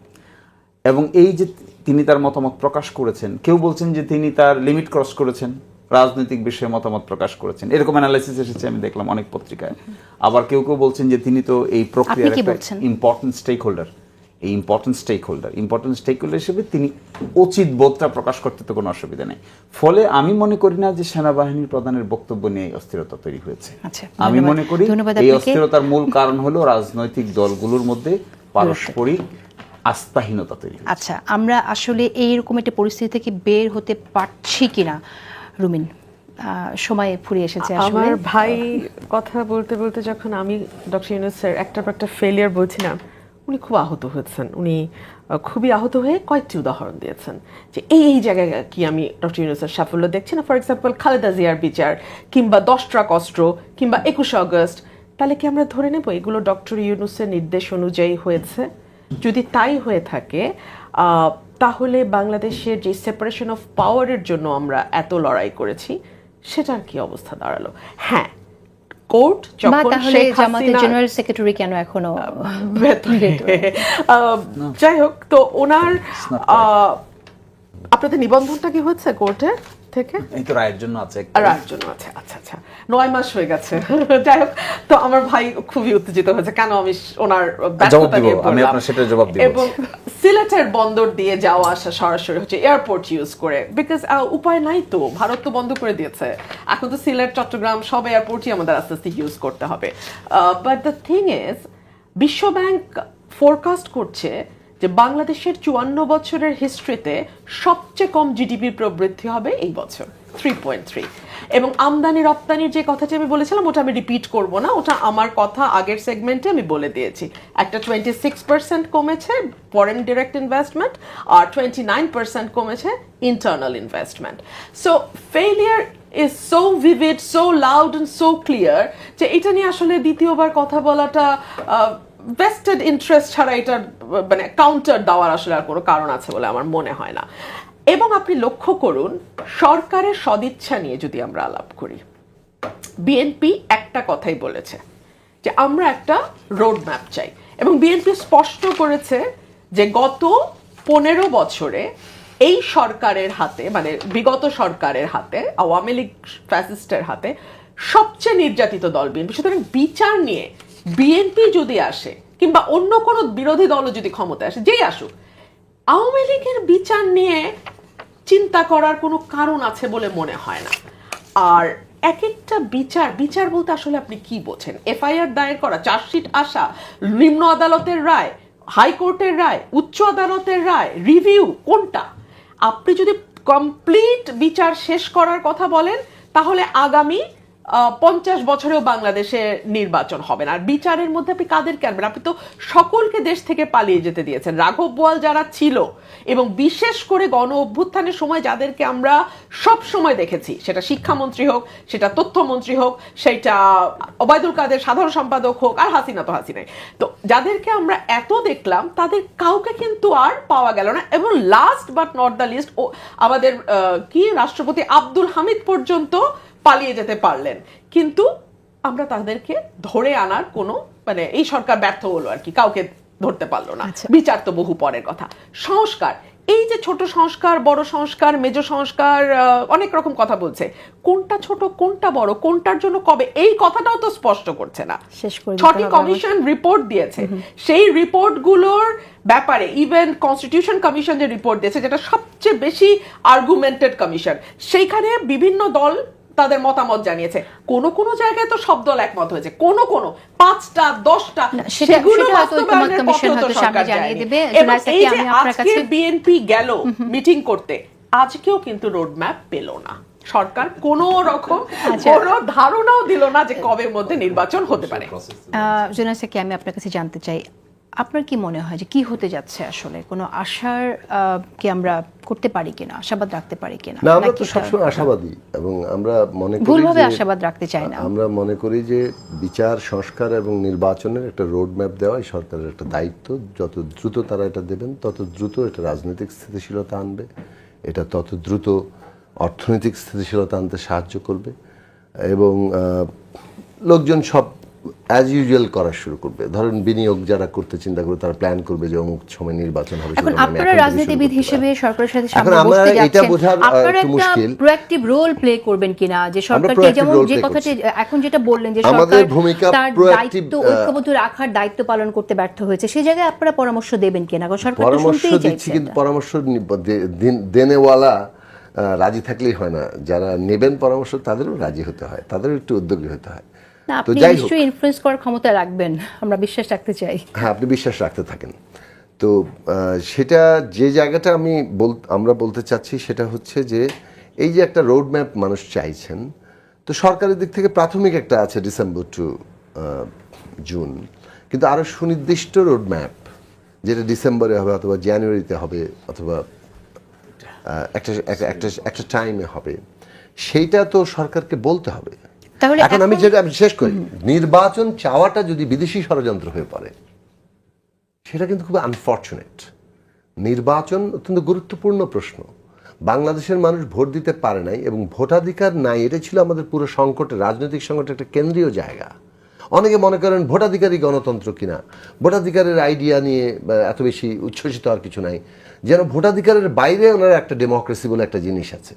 এবং এই যে তিনি তার মতামত প্রকাশ করেছেন, কেউ বলছেন যে তিনি তার লিমিট ক্রস করেছেন, রাজনৈতিক বিষয়ে মতামত প্রকাশ করেছেন, এরকম অ্যানালাইসিস এসেছে আমি দেখলাম অনেক পত্রিকায়। আবার কেউ কেউ বলছেন যে তিনি তো এই প্রক্রিয়ার একটা ইম্পর্টেন্ট স্টেক হোল্ডার, এই ইম্পর্টেন্ট স্টেক হোল্ডার হিসেবে তিনি উচিত বোধটা প্রকাশ করতে তো কোনো অসুবিধা নেই। ফলে আমি মনে করি না যে সেনাবাহিনীর প্রধানের বক্তব্য নিয়ে অস্থিরতা তৈরি হয়েছে। আমি মনে করি এই অস্থিরতার মূল কারণ হলো রাজনৈতিক দলগুলোর মধ্যে পারস্পরিক আস্থাহীনতা তৈরি।
আচ্ছা, আমরা আসলে এইরকম একটা পরিস্থিতি থেকে বের হতে পারছি কিনা রুমিন? সময় ফুরিয়ে এসেছে।
আমার ভাই কথা বলতে বলতে যখন আমি ডক্টর ইউনূসের একটা ফেলিয়ার বলছিলাম, উনি খুব আহত হয়েছেন। উনি খুবই আহত হয়ে কয়েকটি উদাহরণ দিয়েছেন যে এই জায়গায় কি আমি ডক্টর ইউনূসের সাফল্য দেখছি না। ফর এক্সাম্পল খালেদা জিয়ার বিচার, কিংবা 10 ট্রাক অস্ত্র, কিংবা 21 আগস্ট। তাহলে কি আমরা ধরে নেব এগুলো ডক্টর ইউনূসের নির্দেশ অনুযায়ী হয়েছে? যদি তাই হয়ে থাকে তাহলে বাংলাদেশের যে সেপারেশন অফ পাওয়ারের জন্য আমরা এত লড়াই করেছি সেটার কি অবস্থা দাঁড়ালো? হ্যাঁ, কোর্ট যখন
জামাতের জেনারেল সেক্রেটারি কেন এখনো
যাই হোক, তো ওনার আপনাদের নিবন্ধনটা কি হচ্ছে কোর্টের থেকে?
এই তো রায়ের জন্য আছে,
রায়ের জন্য আছে। আচ্ছা আচ্ছা, 9 মাস হয়ে গেছে। যাই হোক, তো আমার ভাই খুবই উত্তেজিত হয়েছে কেন আমি ওনার ব্যর্থতা নিয়ে বললাম।
আমি আপনার সেটা জবাব দেব।
এবং সিলেটের বন্দর দিয়ে যাওয়া আসা সরাসরি হচ্ছে এয়ারপোর্ট ইউজ করে, বিকজ উপায় নাই তো, ভারত তো বন্ধ করে দিয়েছে। এখন তো সিলেট, চট্টগ্রাম সব এয়ারপোর্টই আমাদের আস্তে আস্তে ইউজ করতে হবে। বাট দ্য থিং ইজ, বিশ্বব্যাংক ফোরকাস্ট করছে যে বাংলাদেশের 54 বছরের হিস্ট্রিতে সবচেয়ে কম জিডিপি প্রবৃদ্ধি হবে এই বছর, 3.3। এবং আমদানি রপ্তানির যে কথাটি আমি বলেছিলাম ওটা আমি রিপিট করব না, ওটা আমার কথা আগের সেগমেন্টে আমি বলে দিয়েছি। একটা 26% কমেছে ফরেন ডিরেক্ট ইনভেস্টমেন্ট, আর 29% কমেছে internal investment. So failure is so vivid, so loud and so clear যে এটা নিয়ে আসলে দ্বিতীয়বার কথা বলাটা ভেস্টেড ইন্টারেস্ট ছাড়া এটার মানে কাউন্টার দেওয়ার আসলে আর কোনো কারণ আছে বলে আমার মনে হয় না। এবং আপনি লক্ষ্য করুন, সরকারের সদিচ্ছা নিয়ে যদি আমরা আলাপ করি, বিএনপি একটা কথাই বলেছে যে আমরা একটা রোড ম্যাপ চাই, এবং বিএনপি স্পষ্ট করেছে যে গত 15 বছরে এই সরকারের হাতে, মানে বিগত সরকারের হাতে, আওয়ামী লীগ ফ্যাসিস্টের হাতে সবচেয়ে নির্যাতিত দল বিএনপি। সুতরাং বিচার নিয়ে বিএনপি যদি আসে, কিংবা অন্য কোনো বিরোধী দলও যদি ক্ষমতায় আসে, যেই আসুক, আওয়ামী লীগের বিচার নিয়ে চিন্তা করার কোনো কারণ আছে বলে মনে হয় না। আর এক একটা বিচার বলতে আসলে আপনি কি বোঝেন? এফআইআর দায়ের করা, চার্জশিট আসা, নিম্ন আদালতের রায়, হাইকোর্টের রায়, উচ্চ আদালতের রায়, রিভিউ, কোনটা? আপনি যদি কমপ্লিট বিচার শেষ করার কথা বলেন তাহলে আগামী 50 বছরেও বাংলাদেশে নির্বাচন হবে না। আর বিচারের মধ্যে আপনি কাদেরকে আনবেন? আপনি তো সকলকে দেশ থেকে পালিয়ে যেতে দিয়েছেন। রাঘব বোয়াল যারা ছিল, এবং বিশেষ করে গণ অভ্যুত্থানের সময় যাদেরকে আমরা সব সময় দেখেছি, সেটা শিক্ষামন্ত্রী হোক, সেটা তথ্যমন্ত্রী হোক, সেটা ওবায়দুল কাদের সাধারণ সম্পাদক হোক, আর হাসিনা তো হাসিনাই, তো যাদেরকে আমরা এত দেখলাম তাদের কাউকে কিন্তু আর পাওয়া গেল না। এবং last but not the least, আমাদের রাষ্ট্রপতি আব্দুল হামিদ পর্যন্ত পালিয়ে যেতে পারলেন, কিন্তু আমরা তাদেরকে ধরে আনার কোনো, মানে এই সরকার ব্যর্থ হলো আর কি, কাউকে ধরতে পারলো না। বিচার তো বহু পরের কথা। সংস্কার, এই যে ছোট সংস্কার, বড় সংস্কার, মেজর সংস্কার, অনেক রকম কথা বলছে, কোনটা ছোট কোনটা বড়, কোনটার জন্য কবে, এই কথাটাও তো স্পষ্ট করছে না। 6টি কমিশন রিপোর্ট দিয়েছে, সেই রিপোর্টগুলোর ব্যাপারে ইভেন কনস্টিটিউশন কমিশন যে রিপোর্ট দিয়েছে, যেটা সবচেয়ে বেশি আর্গুমেন্টেড কমিশন, সেইখানে বিভিন্ন দল তাদের মতামত জানিয়েছে। কোন জায়গায় তো সব দল একমত হয়েছে, কোন 5টা 10টা, সেগুলো বাস্তবায়নের পথে তো সরকার জানিয়ে দেবে। এবং এই যে আজকে বিএনপি গেল মিটিং করতে, আজকেও কিন্তু রোড ম্যাপ পেল না সরকার, কোন রকম কোনো ধারণাও দিল না যে কবে মধ্যে নির্বাচন হতে পারে।
জোনাসকে আমি আপনার কাছে জানতে চাই, আপনার কি মনে হয় যে কি হতে যাচ্ছে? আসলে কোনো আশার কি আমরা করতে পারি কিনা, আশাবাদ রাখতে পারি কিনা?
না, আমরা তো সবসময় আশাবাদী, এবং আমরা মনে করি
ভুলভাবে আশাবাদ রাখতে চাই না।
আমরা মনে করি যে বিচার, সংস্কার এবং নির্বাচনের একটা রোড ম্যাপ দেওয়াই সরকারের একটা দায়িত্ব। যত দ্রুত তারা এটা দেবেন তত দ্রুত এটা রাজনৈতিক স্থিতিশীলতা আনবে, এটা তত দ্রুত অর্থনৈতিক স্থিতিশীলতা আনতে সাহায্য করবে, এবং লোকজন সব অ্যাজ ইউজুয়াল করা শুরু করবে। ধরেন বিনিয়োগ যারা করতে চিন্তা করবে তারা প্ল্যান করবে যে অমুক সময় নির্বাচন হবে।
এখন আপনারা রাজনীতিবিদ হিসেবে সরকারের সাথে
এখন
সামনে
আমরা
বসতে
এটা
যাচ্ছেন,
বোঝার
আপনারা
একটু
একটা
মুশকিল।
প্রোঅ্যাক্টিভ রোল প্লে করবেন কিনা, যে সরকারকে যেমন যে কথাটি এখন যেটা বললেন যে
আমাদের
সরকার
ভূমিকা
তার
proactive,
দায়িত্ব ঐক্যবদ্ধ রাখার দায়িত্ব পালন করতে ব্যর্থ হয়েছে, সেই জায়গায় আপনারা পরামর্শ দেবেন কিনা? কারণ সরকার তো
পরামর্শ
শুনতেই
দিচ্ছি,
চাইছে
কিন্তু
এটা।
পরামর্শ দেনেওয়ালা রাজি থাকলেই হয় না, যারা নেবেন পরামর্শ তাদেরও রাজি হতে হয়, তাদেরও একটু উদ্যোগী হতে হয়।
না,
তো
আপনি
যাই হোক,
নিশ্চয়ই ইনফ্লুয়েন্স করার ক্ষমতা রাখবেন, আমরা বিশ্বাস রাখতে চাই।
হ্যাঁ, আপনি বিশ্বাস রাখতে থাকেন। তো সেটা যে জায়গাটা আমরা বলতে চাচ্ছি সেটা হচ্ছে যে এই যে একটা রোড ম্যাপ মানুষ চাইছেন, তো সরকারের দিক থেকে প্রাথমিক একটা আছে ডিসেম্বর টু জুন, কিন্তু আরো সুনির্দিষ্ট রোড ম্যাপ যেটা ডিসেম্বরে হবে অথবা জানুয়ারিতে হবে অথবা একটা টাইমে হবে, সেইটা তো সরকারকে বলতে হবে।
তাহলে
এখন আমি শেষ করি, নির্বাচন চাওয়াটা যদি বিদেশি ষড়যন্ত্র হয়ে পড়ে সেটা কিন্তু খুব আনফরচুনেট। নির্বাচন অত্যন্ত গুরুত্বপূর্ণ প্রশ্ন। বাংলাদেশের মানুষ ভোট দিতে পারে নাই এবং ভোটাধিকার নাই, এটা ছিল আমাদের পুরো সংকটের, রাজনৈতিক সংকটের একটা কেন্দ্রীয় জায়গা। অনেকে মনে করেন ভোটাধিকারই গণতন্ত্র কিনা, ভোটাধিকারের আইডিয়া নিয়ে এত বেশি উচ্ছ্বসিত হওয়ার কিছু নাই, যেন ভোটাধিকারের বাইরে ওনারা একটা ডেমোক্রেসি বলে একটা জিনিস আছে,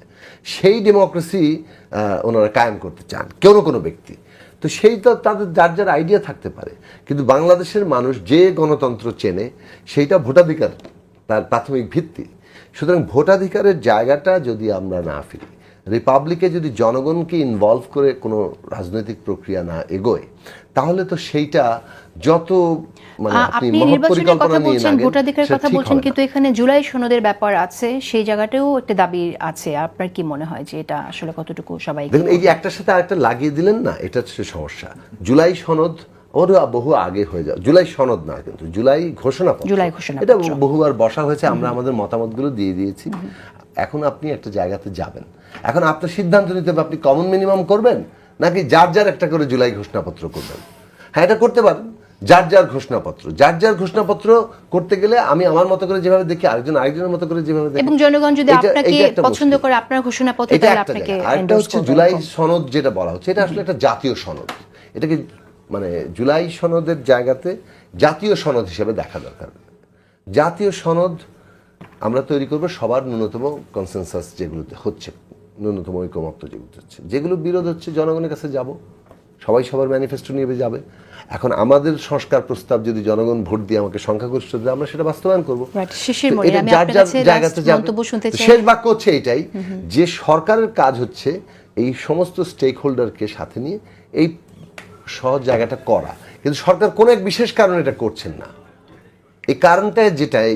সেই ডেমোক্রেসি ওনারা কায়েম করতে চান কোনো ব্যক্তি। তো সেইটা তাদের যার যার আইডিয়া থাকতে পারে, কিন্তু বাংলাদেশের মানুষ যে গণতন্ত্র চেনে সেইটা ভোটাধিকার তার প্রাথমিক ভিত্তি। সুতরাং ভোটাধিকারের জায়গাটা যদি আমরা না ফিরি, রিপাবলিকে যদি জনগণকে ইনভলভ করে কোনো রাজনৈতিক প্রক্রিয়া না এগোয়, তাহলে তো সেইটা যত
আপনি নির্বাচনের কথা বলছেন, ভোটাধিকারের কথা বলছেন, কিন্তু এখানে জুলাই সনদের ব্যাপার আছে, সেই জায়গাটাও একটা দাবি আছে। আপনার কি মনে হয় যে এটা আসলে কতটুকু সবাই
দেখুন, এই যে একটার সাথে আরেকটা লাগিয়ে দিলেন না, এটা হচ্ছে সমস্যা। জুলাই সনদ ওর বহু আগে হয়ে যাও, জুলাই সনদ না কিন্তু জুলাই ঘোষণাপত্র, এটা বহুবার বসা হয়েছে, আমরা আমাদের মতামতগুলো দিয়ে দিয়েছি। এখন আপনি একটা জায়গাতে যাবেন, এখন আপনার সিদ্ধান্ত নিতে হবে আপনি কমন মিনিমাম করবেন নাকি যার যার একটা করে জুলাই ঘোষণাপত্র করবেন। হ্যাঁ, এটা করতে পারেন, যার যার ঘোষণাপত্র করতে গেলে আমি আমার মতো করে যেভাবে দেখি, আরেকজনের মতো করে যেভাবে দেখি,
এবং জনগণ যদি আপনাকে পছন্দ করে আপনার ঘোষণাপত্র, তাহলে আপনাকে
আরেকটা হচ্ছে জুলাই সনদ যেটা বলা হচ্ছে, এটা আসলে একটা জাতীয় সনদ। এটাকে মানে জুলাই সনদের জায়গাতে জাতীয় সনদ হিসেবে দেখা দরকার। জাতীয় সনদ আমরা তৈরি করবো সবার ন্যূনতম কনসেনসাস যেগুলোতে হচ্ছে, ন্যূনতম ঐকমত্য যেগুলো হচ্ছে, যেগুলো বিরোধ হচ্ছে জনগণের কাছে যাব, সবাই সবার ম্যানিফেস্টো নিয়ে যাবে। এখন আমাদের সংস্কার প্রস্তাব যদি জনগণ ভোট দিয়ে আমাকে সংখ্যাগরিষ্ঠ দেয়, আমরা সেটা বাস্তবায়ন করবো। শেষ বাক্য হচ্ছে এটাই যে সরকারের কাজ হচ্ছে এই সমস্ত স্টেক হোল্ডারকে সাথে নিয়ে এই সহজ জায়গাটা করা, কিন্তু সরকার কোনো এক বিশেষ কারণে এটা করছেন না। এই কারণটা যেটাই,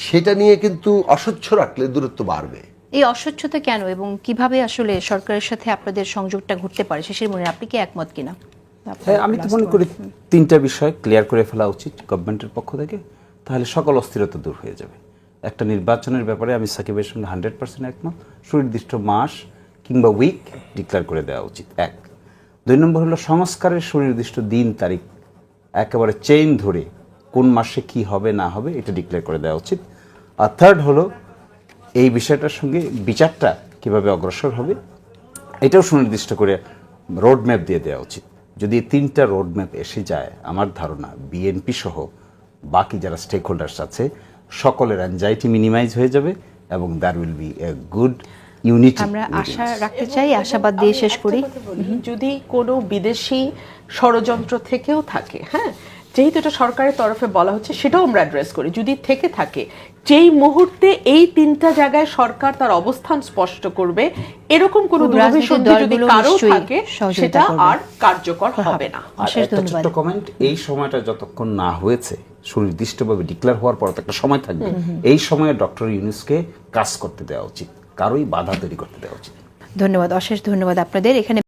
সেটা নিয়ে কিন্তু অস্বচ্ছ রাখলে দূরত্ব বাড়বে।
এই অস্বচ্ছতা কেন এবং কিভাবে আসলে সরকারের সাথে আপনাদের সংযোগটা ঘটতে পারে, শেষের মনে আপনি কি একমত কিনা?
আমি তো মনে করি তিনটা বিষয় ক্লিয়ার করে ফেলা উচিত গভর্নমেন্টের পক্ষ থেকে, তাহলে সকল অস্থিরতা দূর হয়ে যাবে। একটা নির্বাচনের ব্যাপারে আমি সাকিবের সঙ্গে 100% একমত, সুনির্দিষ্ট মাস কিংবা উইক ডিক্লেয়ার করে দেওয়া উচিত। 1 2 নম্বর হলো সংস্কারের সুনির্দিষ্ট দিন তারিখ একেবারে চেইন ধরে কোন মাসে কি হবে না হবে এটা ডিক্লেয়ার করে দেওয়া উচিত। আর 3rd হলো এই বিষয়টার সঙ্গে বিচারটা কিভাবে অগ্রসর হবে এটাও সুনির্দিষ্ট করে রোড ম্যাপ দিয়ে দেওয়া উচিত। যদি 3টা রোড ম্যাপ এসে যায়, আমার ধারণা বিএনপি সহ বাকি যারা স্টেক হোল্ডার্স আছে সকলের অ্যাংজাইটি মিনিমাইজ হয়ে যাবে এবং there will be a good unity.
আমরা আশা রাখতে চাই, আশাবাদ দিয়ে শেষ করি।
যদি কোনো বিদেশি ষড়যন্ত্র থেকেও থাকে, হ্যাঁ, যেহেতু এটা সরকারের তরফে বলা হচ্ছে, সেটাও আমরা অ্যাড্রেস করি, যদি থেকে থাকে, যেই মুহূর্তে এই 3টা জায়গায় সরকার তার অবস্থান স্পষ্ট করবে, এরকম কোনো দুরভিসন্ধি যদি কারো থাকে, সেটা আর কার্যকর হবে না।
ছোট্ট কমেন্ট, এই সময়টা যতক্ষণ না হয়েছে সুনির্দিষ্টভাবে ডিক্লেয়ার হওয়ার পর একটা সময় থাকবে, এই সময়ে ডক্টর ইউনূসকে কাজ করতে দেওয়া উচিত, কারোই বাধা তৈরি করতে দেওয়া উচিত।
ধন্যবাদ, অশেষ ধন্যবাদ আপনাদের। এখানে